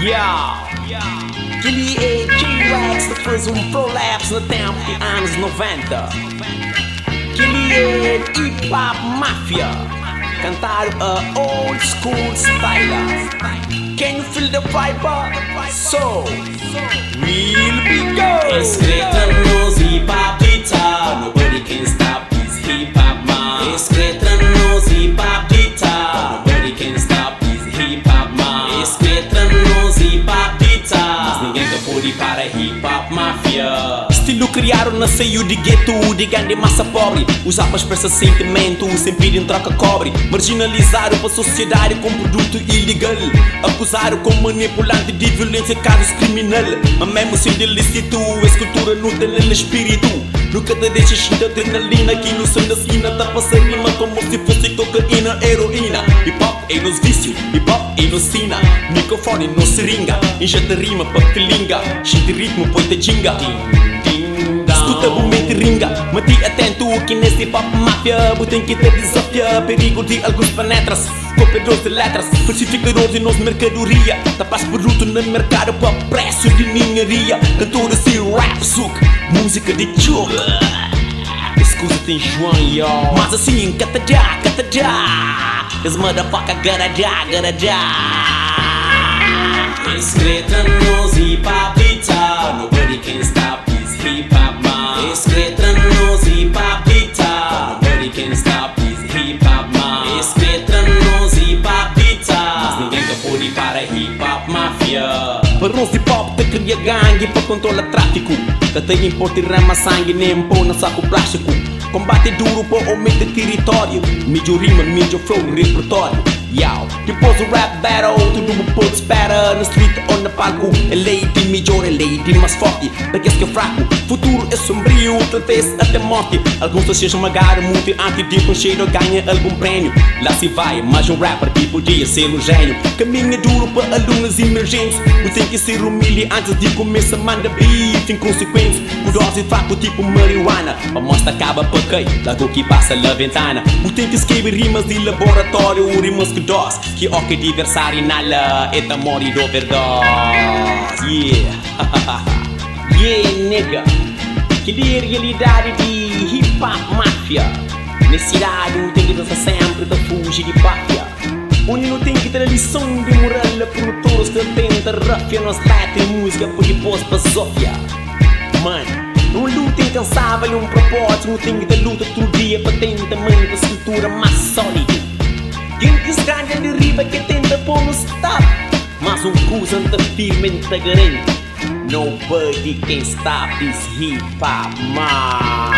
Yeah. Ele é J-Wax que fez prolapse no tempo de anos 90. Ele é hip-hop mafia, cantar a old school style. Can you feel the vibe? So, we'll be go. Escreta-nos hip-hop guitar, nobody can stop this hip-hop man. Escreta-nos hip-hop guitar, nobody can stop this hip-hop man. Escreta-nos hip-hop guitar, mas ninguém que pode para hip-hop mafia. Estilo criaram nasceu de gueto, de grande massa pobre. Usava expressa sentimento, sem pedir troca cobre. Marginalizaram para a sociedade com produto ilegal. Acusaram como manipulante de violência, casos criminal. Mas mesmo sendo ilícito, a escultura não tem no espírito. Nunca te deixes de adrenalina, que no som da esquina tá passando rima como se fosse cocaína, heroína. Hip hop é nos vício, hip hop é nos sina. Microfone no seringa, injeta rima pra filinga. Xinte ritmo, põe te jinga. Escuta o mente ringa, mati atento que nesse hip hop máfia. Botem que te desafia, perigo de alguns penetras. Copiadores de letras, falsificadores de nossa mercadoria. Tapas produto no mercado para preço de ninharia. Cantores e rap suc, música de jogo. Escuta tem João, yo. Mas assim, catadá, catadá. This motherfucker gotta die, gotta die. Escreta-nos hip-hop guitar, nobody can stop this hip-hop man. Escreta-nos hip-hop guitar, nobody can stop this hip-hop man. Escreta-nos hip-hop guitar, mas ninguém que pode para hip-hop mafia. Para nós hip hop te cria gangue para controlar tráfico. Que te importa e rama sangue, nem pôr no saco plástico. Combate duro para aumentar território. Mídia rima, mídia flow, repertório. Yow. Depois do rap battle, tudo o povo espera. Na street ou na palco, é lei de melhor, é lei de mais forte. Porque que é fraco, futuro é sombrio, talvez até morte. Alguns vocês esmagaram muito antes de concheiro ganha algum prêmio. Lá se vai, mais um rapper que podia ser um gênio. Caminho é duro para alunos emergentes. Não tem que ser humilde antes de começar, manda beat inconsequente. Cuidoso e fraco tipo marihuana. A mostra acaba para quem? Logo que passa na ventana. Não tem que escrever rimas de laboratório, rimas que dose. Que ok adversário inala, eta morre de overdose. Yeah, yeah nigga. Que é a realidade de hip hop mafia. Nesse cidade não tem que dançar sempre da fugir de páfia. Onde não tem que ter a lição de moral. Produtores que tenta rafia, nós latem música por depois para Sofia. Mano, um luta incansável, um propósito. Não tem que ter luta todo dia para tentar manter a cintura mais sólida. Quem que escranja de riba que tenta pôr no stop. Mas um coisa anda firme em tagarém. Nobody can stop this hip hop man.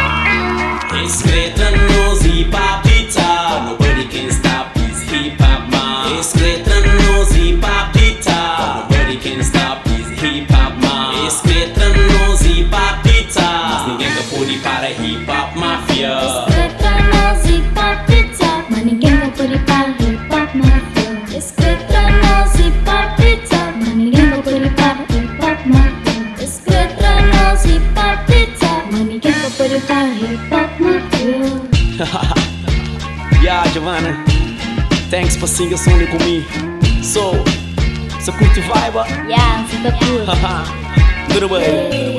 Escreta-nos hip-hop guitar, nobody can stop this hip-hop man. Escreta-nos hip-hop guitar, nobody can stop this hip-hop man. Escreta-nos hip-hop guitar, mas ninguém que pode para hip-hop mafia. Escreta-nos hip-hop guitar, mas ninguém que pode para hip-hop mafia. Escreta-nos hip-hop guitar, mas ninguém que pode para hip-hop mafia. Escreta-nos hip-hop guitar, mas ninguém que pode para hip-hop mafia. Yeah, Giovanna, thanks for singing song comigo. So curte vibe? Yeah, você tá puro. Haha, good way.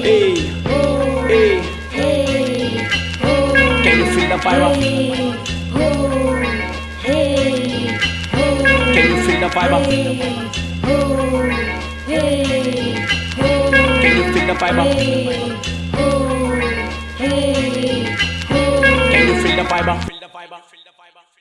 Hey, hey, Hey, can you feel the vibe? hey, oh, hey, oh, Can you feel the vibe? hey, oh, hey, oh, Can you feel the vibe? hey, oh, hey, oh. Can you feel the vibe?